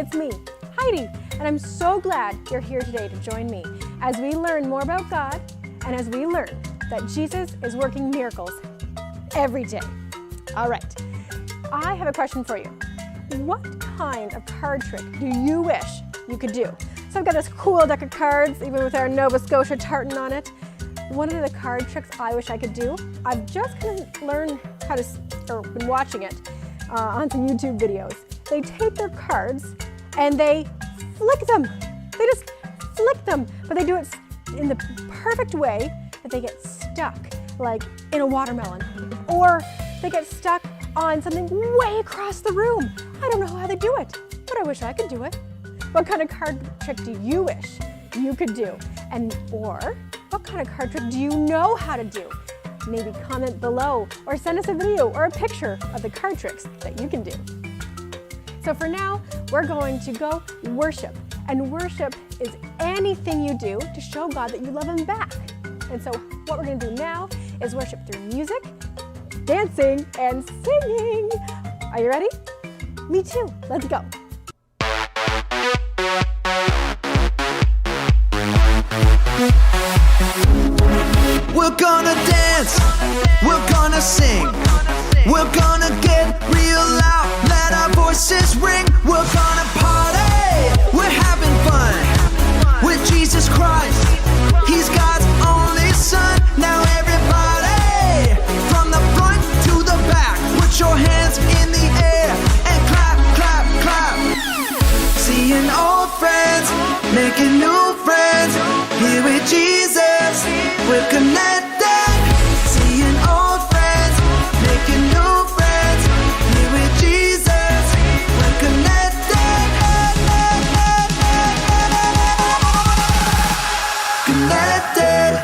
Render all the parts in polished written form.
it's me, Heidi, and I'm so glad you're here today to join me as we learn more about God and as we learn that Jesus is working miracles every day. All right, I have a question for you. What kind of card trick do you wish you could do? So I've got this cool deck of cards, even with our Nova Scotia tartan on it. One of the card tricks I wish I could do, I've just kind of learned how to, or been watching it on some YouTube videos. They take their cards and they flick them. They just flick them, but they do it in the perfect way that they get stuck, like in a watermelon, or they get stuck on something way across the room. I don't know how they do it, but I wish I could do it. What kind of card trick do you wish you could do? Or what kind of card trick do you know how to do? Maybe comment below or send us a video or a picture of the card tricks that you can do. So for now, we're going to go worship. And worship is anything you do to show God that you love Him back. And so what we're going to do now is worship through music, dancing, and singing. Are you ready? Me too. Let's go. We're gonna dance, we're gonna sing, we're gonna get real loud, let our voices ring. We're gonna party, we're having fun with Jesus Christ. He's God's only Son. Now everybody, from the front to the back, put your hands in the air and clap, clap, clap. Seeing old friends, making new friends, here with Jesus, we're connected. Seeing old friends, making new friends, here with Jesus, we're connected. Connected.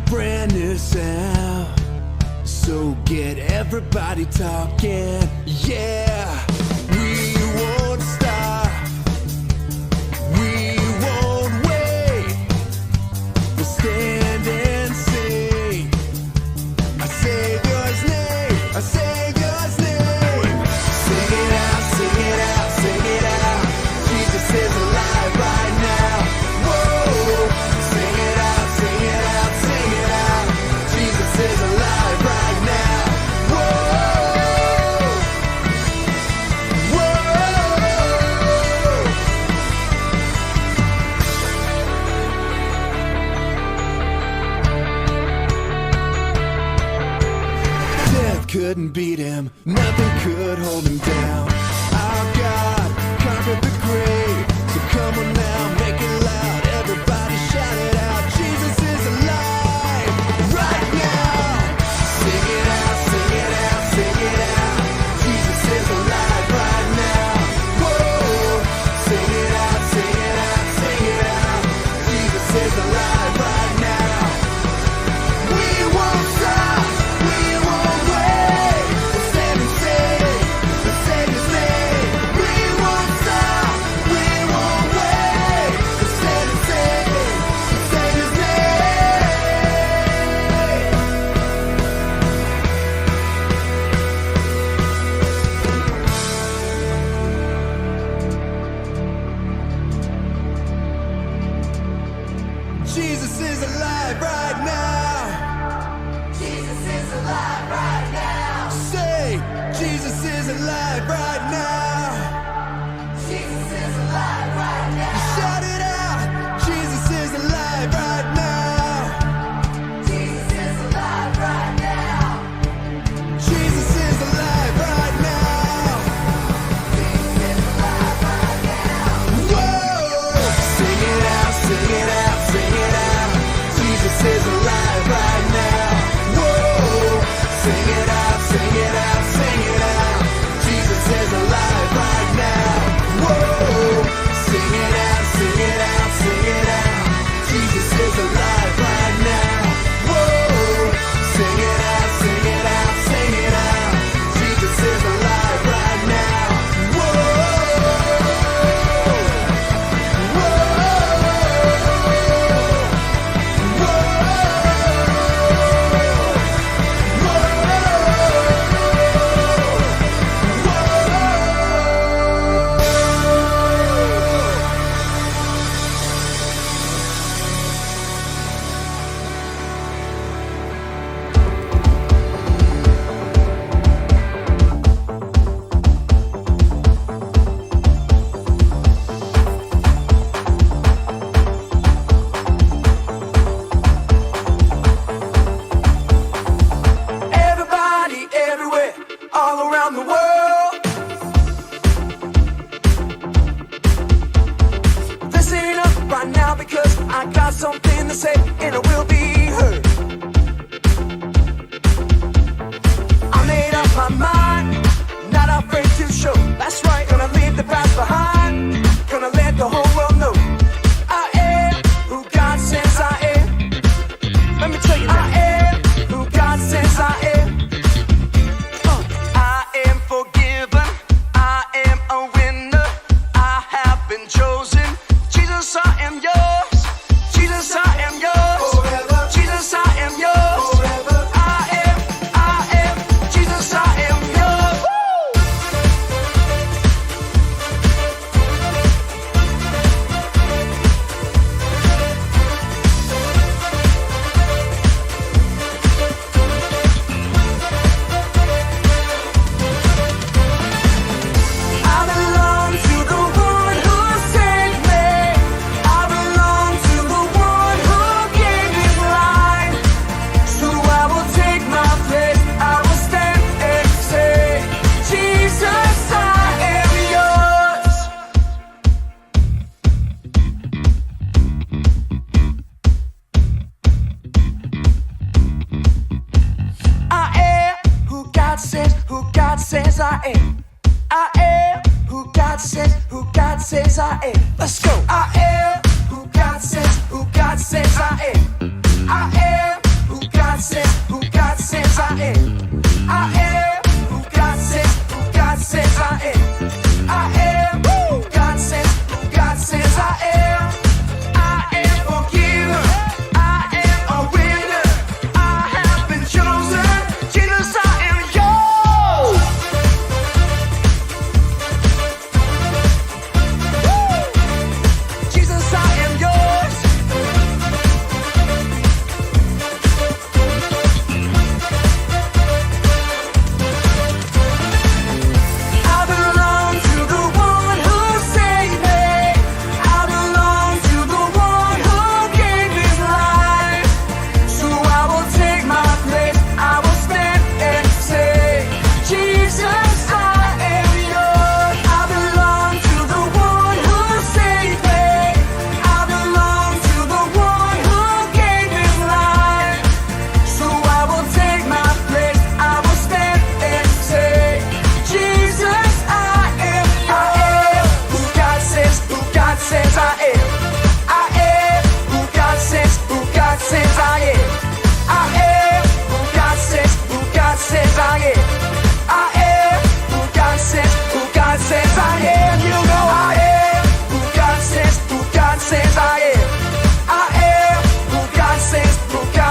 Brand new sound, so get everybody talking, yeah. We won't stop, we won't wait, we'll stand and sing our Savior's name, our Savior's name. Sing it out, sing it out, sing it out, Jesus is alive right now. Whoa, sing it out, sing it out, sing it out, Jesus is alive right now. Whoa, whoa. Death couldn't beat him, nothing could hold him down. Our God conquered the grave, so come on now, make it loud, everybody shout it out. Jesus is alive right now. Sing it out, sing it out, sing it out, Jesus is alive right now. Whoa, sing it out, sing it out, sing it out, Jesus is alive right now. We won't stop, we won't wait, we'll stand and sing, we'll sing His name. We won't stop, we won't wait, we'll stand and sing, we'll sing His name. Jesus is alive right now. Jesus is alive right now. Say, Jesus is alive right now. Jesus is alive right now. Shout it out. Jesus is alive right now. Jesus is alive right now. Jesus is alive right now. Jesus is alive right now. Whoa! Sing it out, sing it out, sing it out. Jesus is alive. right now because I got something to say and it will be heard. I made up my mind, not afraid to show. That's right, gonna leave the past behind, gonna let the whole world know I am who God says I am. Let me tell you now. I am who God says I am. I am forgiven, I am a winner, I have been chosen. Jesus, I am yours. Jesus, I am yours. Forever. Jesus, I am yours. Forever. I am. Jesus, I am yours. Woo! I belong to the one who saved me. I belong to the one who gave his life. So I will take my place. I will stand and say, Jesus, I am yours. I am who God says I am. I am who God says I am. Let's go. I am who God says I am. I am who God says I am. I am who God says I am. I am who God says I am. I am forgiven. I am a winner. I have been chosen. Jesus, I am yours. Jesus, I am yours. I belong to the one who saved me. I belong to the one who gave his life. So I will take my place. I will stand and say, Jesus, I am yours. I belong to the one who saved me. I belong to the one who gave his life. So I will take my place. I will stand and say, Jesus, I am who God says I am. I am who God says I am. I am who God says I am. I am who God says I am. You know I am who God says I am. I am who God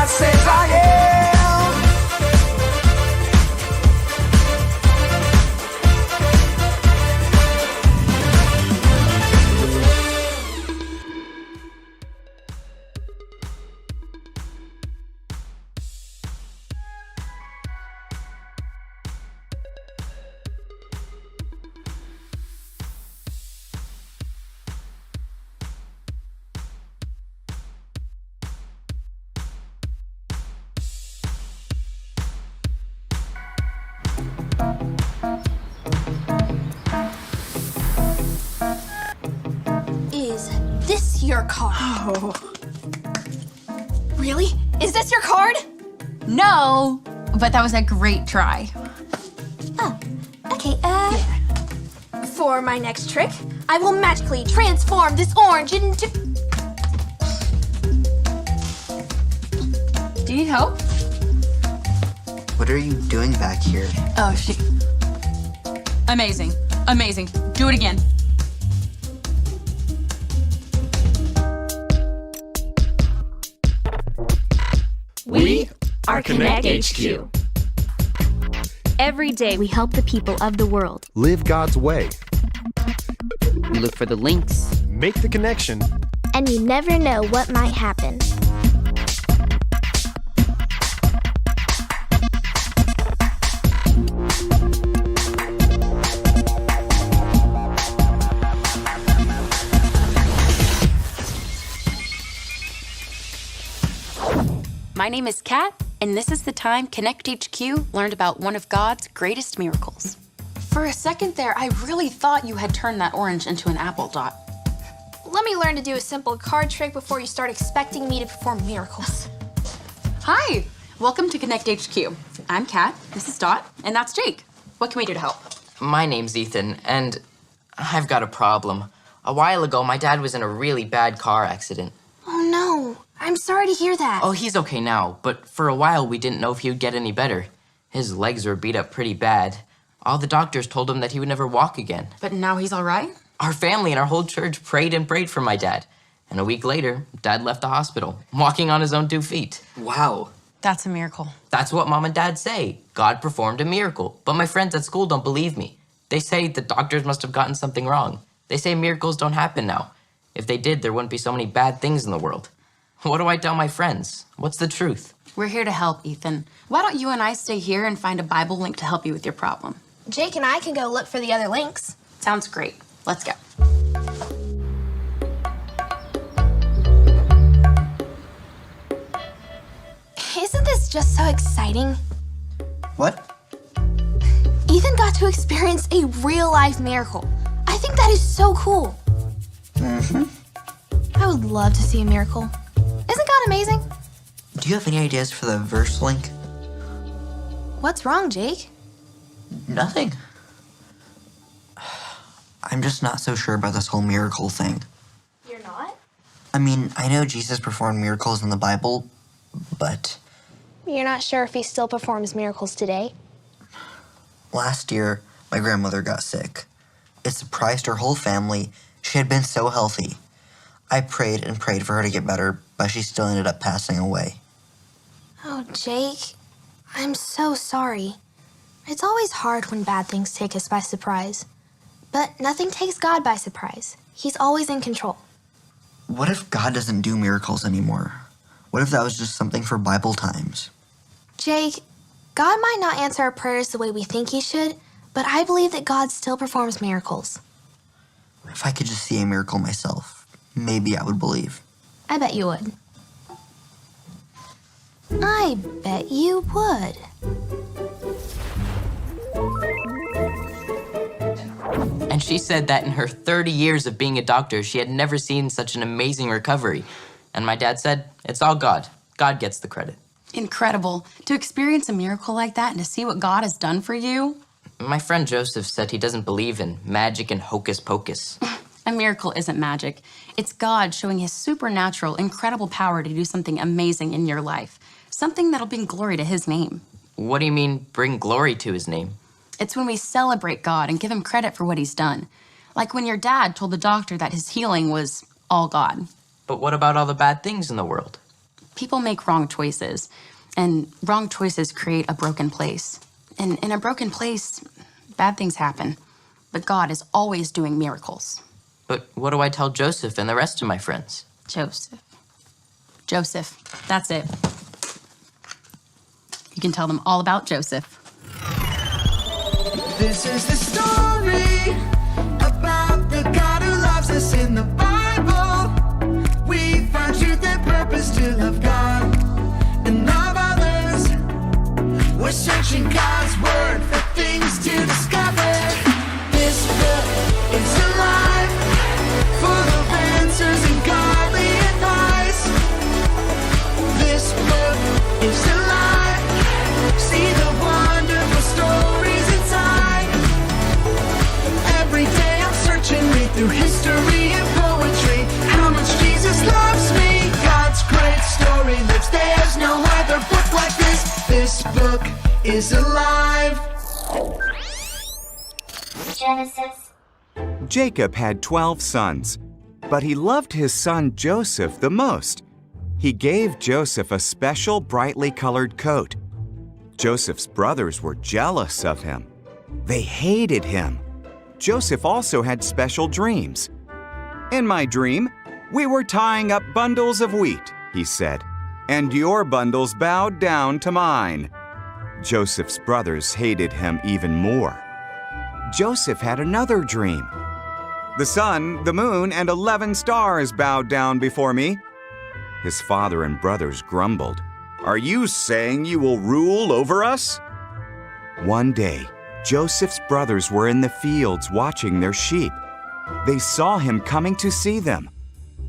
says I am. Is this your card? Oh, Really? Is this your card? No, but that was a great try. Oh, okay, For my next trick, I will magically transform this orange into... Do you need help? What are you doing back here? Oh, she. Amazing. Amazing. Do it again. We are Konnect HQ. Every day we help the people of the world. Live God's way. We look for the links. Make the connection. And you never know what might happen. My name is Kat, and this is the time Konnect HQ learned about one of God's greatest miracles. For a second there, I really thought you had turned that orange into an apple dot. let me learn to do a simple card trick before you start expecting me to perform miracles. Hi, welcome to Konnect HQ. I'm Kat, this is Dot, and that's Jake. What can we do to help? My name's Ethan, and I've got a problem. A while ago, my dad was in a really bad car accident. Oh no, I'm sorry to hear that. Oh, he's okay now, but for a while we didn't know if he would get any better. His legs were beat up pretty bad. All the doctors told him that he would never walk again. But now he's all right? Our family and our whole church prayed and prayed for my dad. And a week later, Dad left the hospital, walking on his own 2 feet. Wow. That's a miracle. That's what Mom and Dad say. God performed a miracle. But my friends at school don't believe me. They say the doctors must have gotten something wrong. They say miracles don't happen now. If they did, there wouldn't be so many bad things in the world. What do I tell my friends? What's the truth? We're here to help, Ethan. Why don't you and I stay here and find a Bible link to help you with your problem? Jake and I can go look for the other links. Sounds great. Let's go. Isn't this just so exciting? What? Ethan got to experience a real-life miracle. I think that is so cool. Mm-hmm. I would love to see a miracle. Isn't God amazing? Do you have any ideas for the verse link? What's wrong, Jake? Nothing. I'm just not so sure about this whole miracle thing. You're not? I mean, I know Jesus performed miracles in the Bible, but... You're not sure if he still performs miracles today? Last year, my grandmother got sick. It surprised her whole family. She had been so healthy. I prayed and prayed for her to get better, but she still ended up passing away. Oh, Jake, I'm so sorry. It's always hard when bad things take us by surprise. But nothing takes God by surprise. He's always in control. What if God doesn't do miracles anymore? What if that was just something for Bible times? Jake, God might not answer our prayers the way we think he should, but I believe that God still performs miracles. If I could just see a miracle myself, maybe I would believe. I bet you would. I bet you would. And she said that in her 30 years of being a doctor, she had never seen such an amazing recovery. And my dad said, it's all God. God gets the credit. Incredible. To experience a miracle like that and to see what God has done for you. My friend Joseph said he doesn't believe in magic and hocus pocus. A miracle isn't magic. It's God showing his supernatural, incredible power to do something amazing in your life. Something that'll bring glory to his name. What do you mean, bring glory to his name? It's when we celebrate God and give him credit for what he's done. Like when your dad told the doctor that his healing was all God. But what about all the bad things in the world? People make wrong choices, and wrong choices create a broken place. And in a broken place, bad things happen. But God is always doing miracles. But what do I tell Joseph and the rest of my friends? Joseph, that's it. You can tell them all about Joseph. This is the story about the God who loves us in the Bible. We find truth and purpose to love God and love others. We're searching God's word for things to discover. This book is alive, full of answers and godly advice. This book is alive. See the wonderful stories inside. Every day I'm searching, read through history and poetry. How much Jesus loves me. God's great story lives. There's no other book like this. This book is alive. Genesis. Jacob had 12 sons, but he loved his son Joseph the most. He gave Joseph a special brightly colored coat. Joseph's brothers were jealous of him. They hated him. Joseph also had special dreams. In my dream, we were tying up bundles of wheat, he said, and your bundles bowed down to mine. Joseph's brothers hated him even more. Joseph had another dream. The sun, the moon, and 11 stars bowed down before me. His father and brothers grumbled. Are you saying you will rule over us? One day, Joseph's brothers were in the fields watching their sheep. They saw him coming to see them.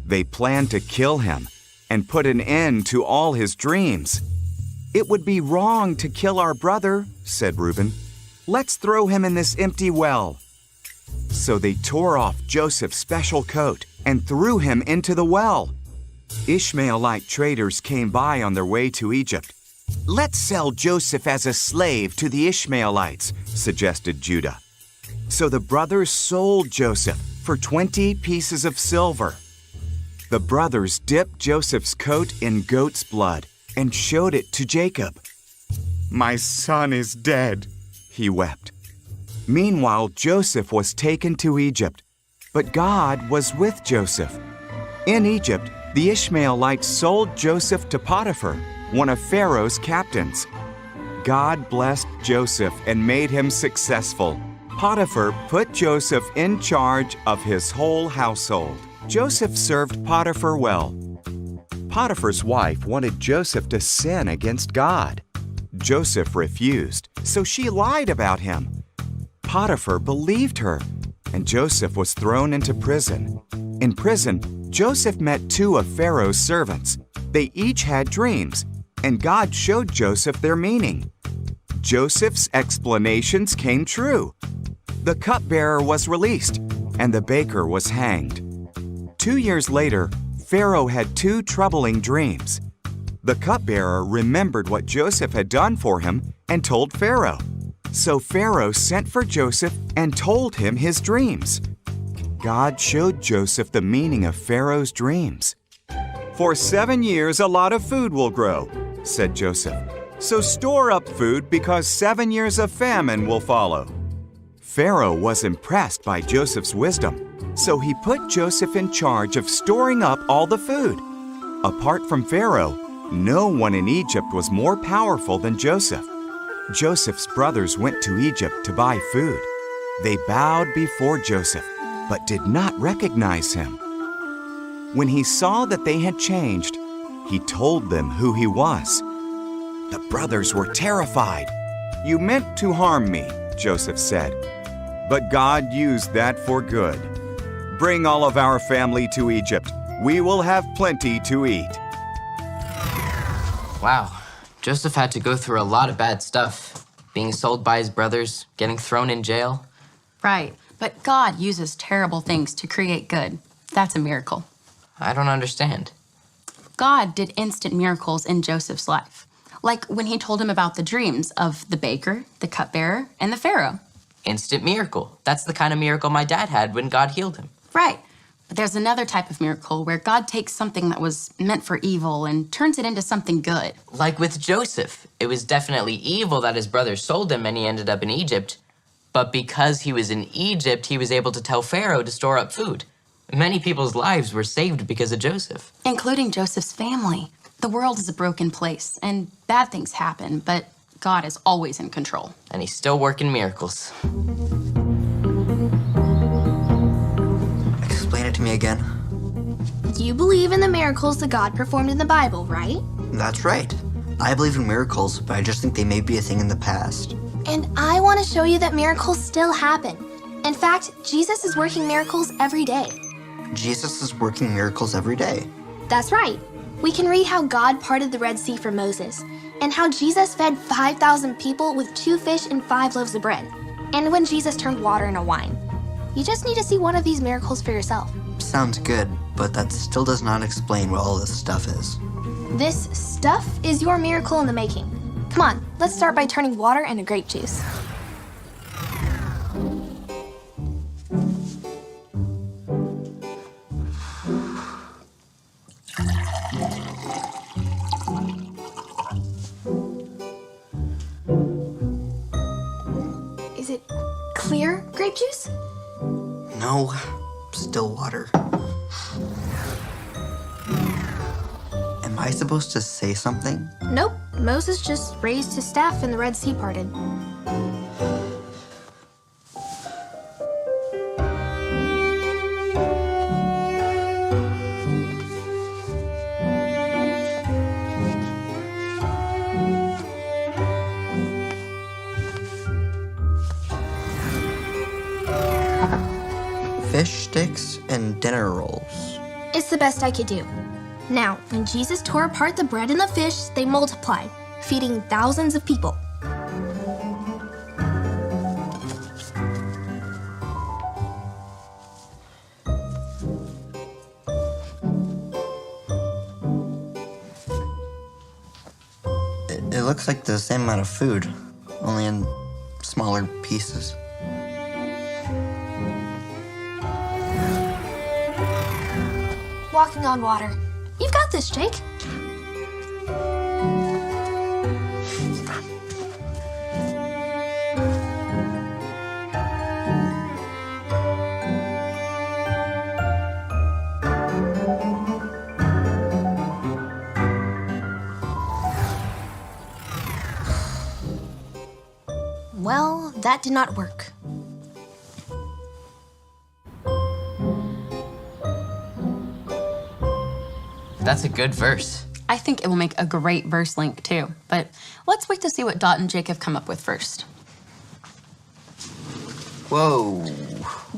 They planned to kill him and put an end to all his dreams. "It would be wrong to kill our brother," said Reuben. "Let's throw him in this empty well." So they tore off Joseph's special coat and threw him into the well. Ishmaelite traders came by on their way to Egypt. "Let's sell Joseph as a slave to the Ishmaelites," suggested Judah. So the brothers sold Joseph for 20 pieces of silver. The brothers dipped Joseph's coat in goat's blood and showed it to Jacob. "My son is dead," he wept. Meanwhile, Joseph was taken to Egypt, but God was with Joseph. In Egypt, the Ishmaelites sold Joseph to Potiphar, one of Pharaoh's captains. God blessed Joseph and made him successful. Potiphar put Joseph in charge of his whole household. Joseph served Potiphar well. Potiphar's wife wanted Joseph to sin against God. Joseph refused, so she lied about him. Potiphar believed her, and Joseph was thrown into prison. In prison, Joseph met 2 of Pharaoh's servants. They each had dreams, and God showed Joseph their meaning. Joseph's explanations came true. The cupbearer was released, and the baker was hanged. 2 years later, Pharaoh had 2 troubling dreams. The cupbearer remembered what Joseph had done for him and told Pharaoh. So Pharaoh sent for Joseph and told him his dreams. God showed Joseph the meaning of Pharaoh's dreams. "For 7 years, a lot of food will grow," said Joseph. "So store up food because 7 years of famine will follow." Pharaoh was impressed by Joseph's wisdom, so he put Joseph in charge of storing up all the food. Apart from Pharaoh, no one in Egypt was more powerful than Joseph. Joseph's brothers went to Egypt to buy food. They bowed before Joseph, but did not recognize him. When he saw that they had changed, he told them who he was. The brothers were terrified. "You meant to harm me," Joseph said, "but God used that for good. Bring all of our family to Egypt. We will have plenty to eat." Wow, Joseph had to go through a lot of bad stuff. Being sold by his brothers, getting thrown in jail. Right, but God uses terrible things to create good. That's a miracle. I don't understand. God did instant miracles in Joseph's life, like when he told him about the dreams of the baker, the cupbearer, and the Pharaoh. Instant miracle. That's the kind of miracle my dad had when God healed him. Right, but there's another type of miracle where God takes something that was meant for evil and turns it into something good. Like with Joseph. It was definitely evil that his brothers sold him and he ended up in Egypt. But because he was in Egypt, he was able to tell Pharaoh to store up food. Many people's lives were saved because of Joseph. Including Joseph's family. The world is a broken place, and bad things happen, but God is always in control. And he's still working miracles. Explain it to me again. You believe in the miracles that God performed in the Bible, right? That's right. I believe in miracles, but I just think they may be a thing in the past. And I want to show you that miracles still happen. In fact, Jesus is working miracles every day. Jesus is working miracles every day. That's right. We can read how God parted the Red Sea for Moses, and how Jesus fed 5,000 people with 2 fish and 5 loaves of bread, and when Jesus turned water into wine. You just need to see one of these miracles for yourself. Sounds good, but that still does not explain what all this stuff is. This stuff is your miracle in the making. Come on, let's start by turning water into grape juice. Is it clear grape juice? No, still water. Am I supposed to say something? Nope. Moses just raised his staff and the Red Sea parted. Fish sticks and dinner rolls. It's the best I could do. Now, when Jesus tore apart the bread and the fish, they multiplied, feeding thousands of people. It looks like the same amount of food, only in smaller pieces. Walking on water. You've got this, Jake. Well, that did not work. That's a good verse. I think it will make a great verse link too, but let's wait to see what Dot and Jake have come up with first. Whoa.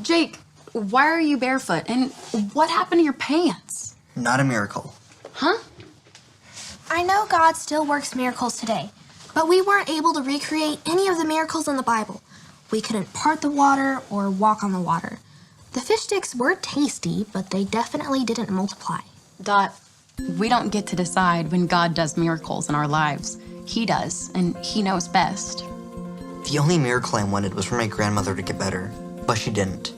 Jake, why are you barefoot? And what happened to your pants? Not a miracle. Huh? I know God still works miracles today, but we weren't able to recreate any of the miracles in the Bible. We couldn't part the water or walk on the water. The fish sticks were tasty, but they definitely didn't multiply. Dot, we don't get to decide when God does miracles in our lives. He does, and he knows best. The only miracle I wanted was for my grandmother to get better, but she didn't.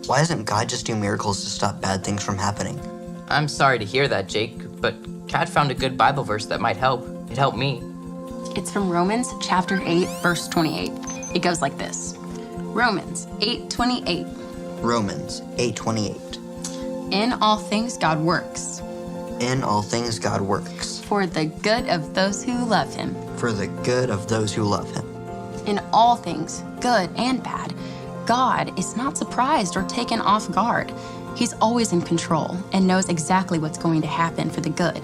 Why doesn't God just do miracles to stop bad things from happening? I'm sorry to hear that, Jake, but Kat found a good Bible verse that might help. It helped me. It's from Romans chapter 8, verse 28. It goes like this. Romans 8:28. Romans 8:28. In all things God works. In all things God works. For the good of those who love him. For the good of those who love him. In all things, good and bad, God is not surprised or taken off guard. He's always in control and knows exactly what's going to happen for the good.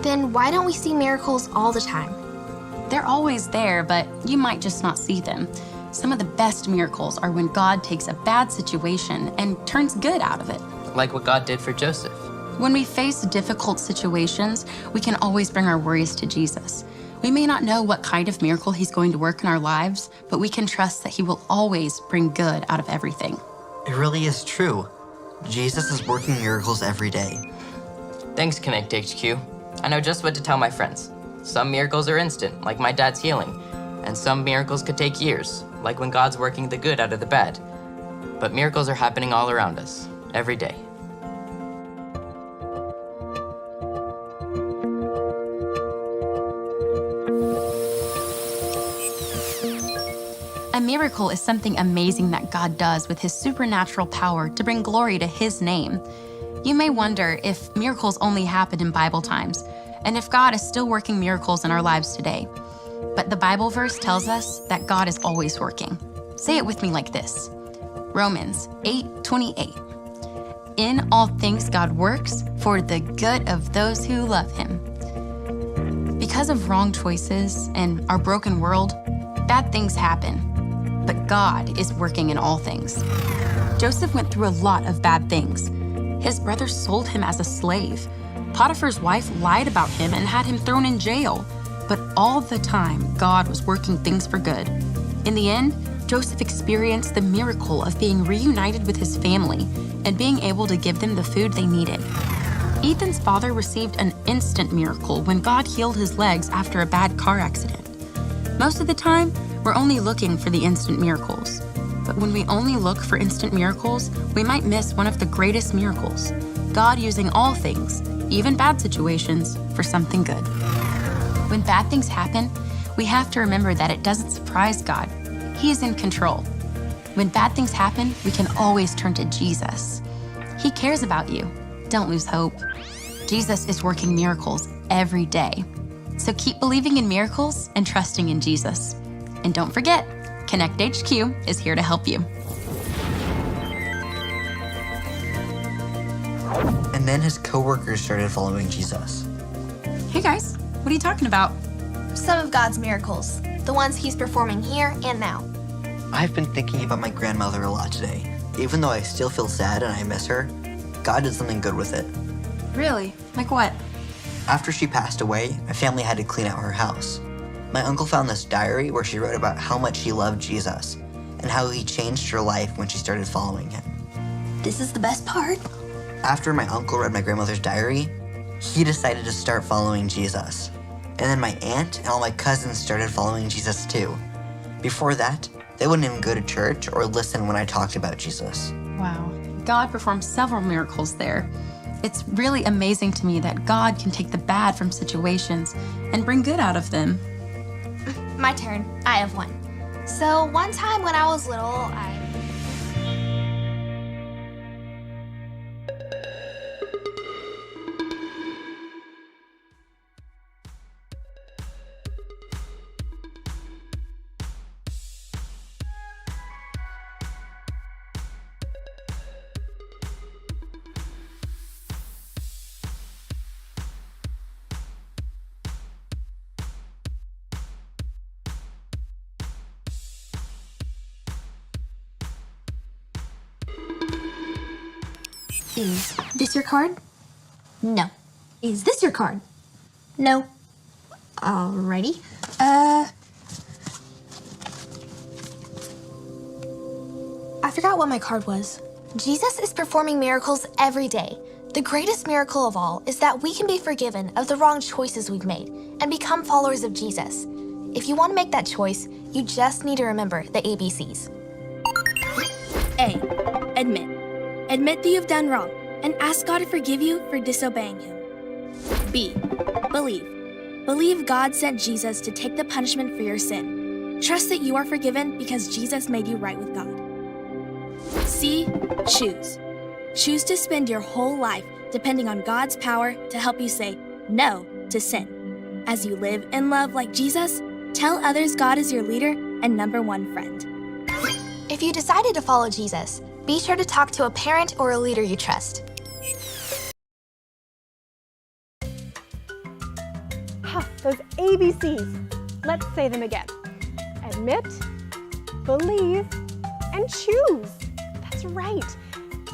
Then why don't we see miracles all the time? They're always there, but you might just not see them. Some of the best miracles are when God takes a bad situation and turns good out of it. Like what God did for Joseph. When we face difficult situations, we can always bring our worries to Jesus. We may not know what kind of miracle he's going to work in our lives, but we can trust that he will always bring good out of everything. It really is true. Jesus is working miracles every day. Thanks, Konnect HQ. I know just what to tell my friends. Some miracles are instant, like my dad's healing, and some miracles could take years, like when God's working the good out of the bad. But miracles are happening all around us, every day. A miracle is something amazing that God does with his supernatural power to bring glory to his name. You may wonder if miracles only happen in Bible times, and if God is still working miracles in our lives today. But the Bible verse tells us that God is always working. Say it with me like this. Romans 8:28. In all things God works for the good of those who love him. Because of wrong choices and our broken world, bad things happen. But God is working in all things. Joseph went through a lot of bad things. His brothers sold him as a slave. Potiphar's wife lied about him and had him thrown in jail. But all the time, God was working things for good. In the end, Joseph experienced the miracle of being reunited with his family and being able to give them the food they needed. Ethan's father received an instant miracle when God healed his legs after a bad car accident. Most of the time, we're only looking for the instant miracles. But when we only look for instant miracles, we might miss one of the greatest miracles, God using all things, even bad situations, for something good. When bad things happen, we have to remember that it doesn't surprise God. He is in control. When bad things happen, we can always turn to Jesus. He cares about you. Don't lose hope. Jesus is working miracles every day. So keep believing in miracles and trusting in Jesus. And don't forget, Konnect HQ is here to help you. And then his coworkers started following Jesus. Hey guys, what are you talking about? Some of God's miracles, the ones he's performing here and now. I've been thinking about my grandmother a lot today. Even though I still feel sad and I miss her, God did something good with it. Really? Like what? After she passed away, my family had to clean out her house. My uncle found this diary where she wrote about how much she loved Jesus and how he changed her life when she started following him. This is the best part. After my uncle read my grandmother's diary, he decided to start following Jesus. And then my aunt and all my cousins started following Jesus too. Before that, they wouldn't even go to church or listen when I talked about Jesus. Wow. God performed several miracles there. It's really amazing to me that God can take the bad from situations and bring good out of them. My turn. I have one. So one time when I was little, Is this your card? No. Is this your card? No. Alrighty. I forgot what my card was. Jesus is performing miracles every day. The greatest miracle of all is that we can be forgiven of the wrong choices we've made and become followers of Jesus. If you want to make that choice, you just need to remember the ABCs. A. Admit. Admit that you've done wrong and ask God to forgive you for disobeying him. B. Believe. Believe God sent Jesus to take the punishment for your sin. Trust that you are forgiven because Jesus made you right with God. C. Choose. Choose to spend your whole life depending on God's power to help you say no to sin. As you live and love like Jesus, tell others God is your leader and number one friend. If you decided to follow Jesus, be sure to talk to a parent or a leader you trust. Those ABCs. Let's say them again. Admit, believe, and choose. That's right.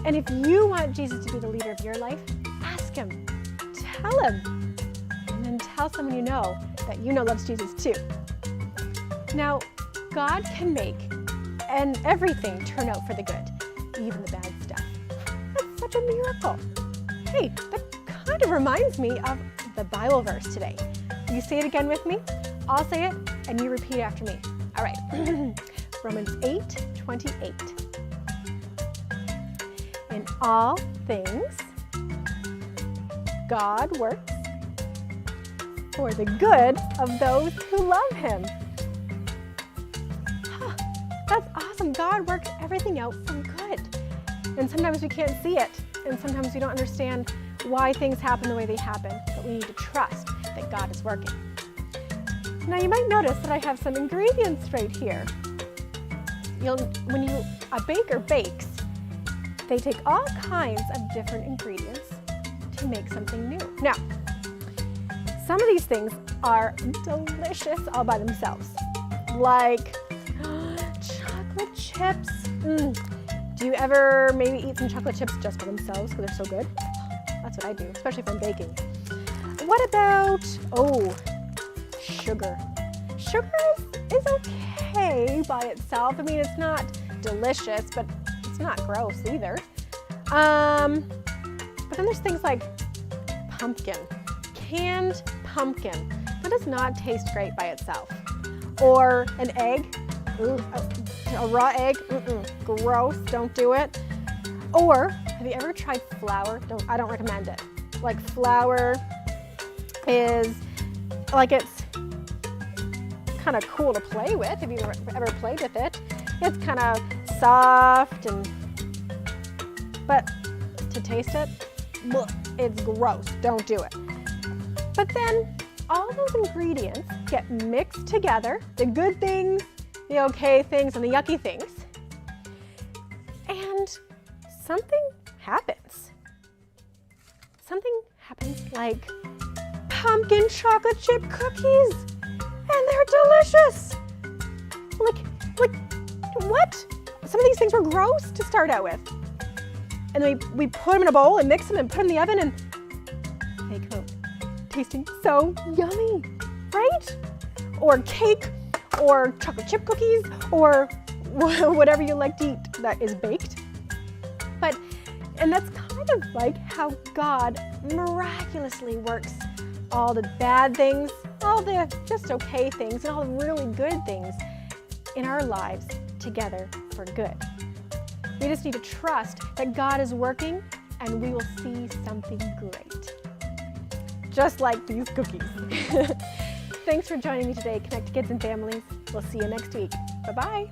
And if you want Jesus to be the leader of your life, ask him, tell him, and then tell someone you know that you know loves Jesus too. Now, God can make and everything turn out for the good, even the bad stuff. That's such a miracle. Hey, that kind of reminds me of the Bible verse today. You say it again with me. I'll say it, and you repeat after me. All right. Romans 8:28. In all things, God works for the good of those who love him. That's awesome. God works everything out for good. And sometimes we can't see it, and sometimes we don't understand why things happen the way they happen, but we need to trust that God is working. Now you might notice that I have some ingredients right here. When a baker bakes, they take all kinds of different ingredients to make something new. Now, some of these things are delicious all by themselves, like chocolate chips. Do you ever maybe eat some chocolate chips just by themselves because they're so good? That's what I do, especially if I'm baking. What about, sugar? Sugar is okay by itself. I mean, it's not delicious, but it's not gross either. But then there's things like pumpkin, canned pumpkin. That does not taste great by itself. Or an egg, a raw egg, gross, don't do it. Or, have you ever tried flour? I don't recommend it. Like flour is, it's kind of cool to play with if you've ever played with it. It's kind of soft but to taste it, it's gross, don't do it. But then all those ingredients get mixed together, the good things, the okay things, and the yucky things, and something happens. Something happens like pumpkin chocolate chip cookies, and they're delicious. Like what? Some of these things were gross to start out with. And then we put them in a bowl and mix them and put them in the oven, and they come out tasting so yummy, right? Or cake, or chocolate chip cookies, or whatever you like to eat that is baked. And that's kind of like how God miraculously works all the bad things, all the just okay things, and all the really good things in our lives together for good. We just need to trust that God is working, and we will see something great. Just like these cookies. Thanks for joining me today, Konnect Kids and Families. We'll see you next week. Bye-bye.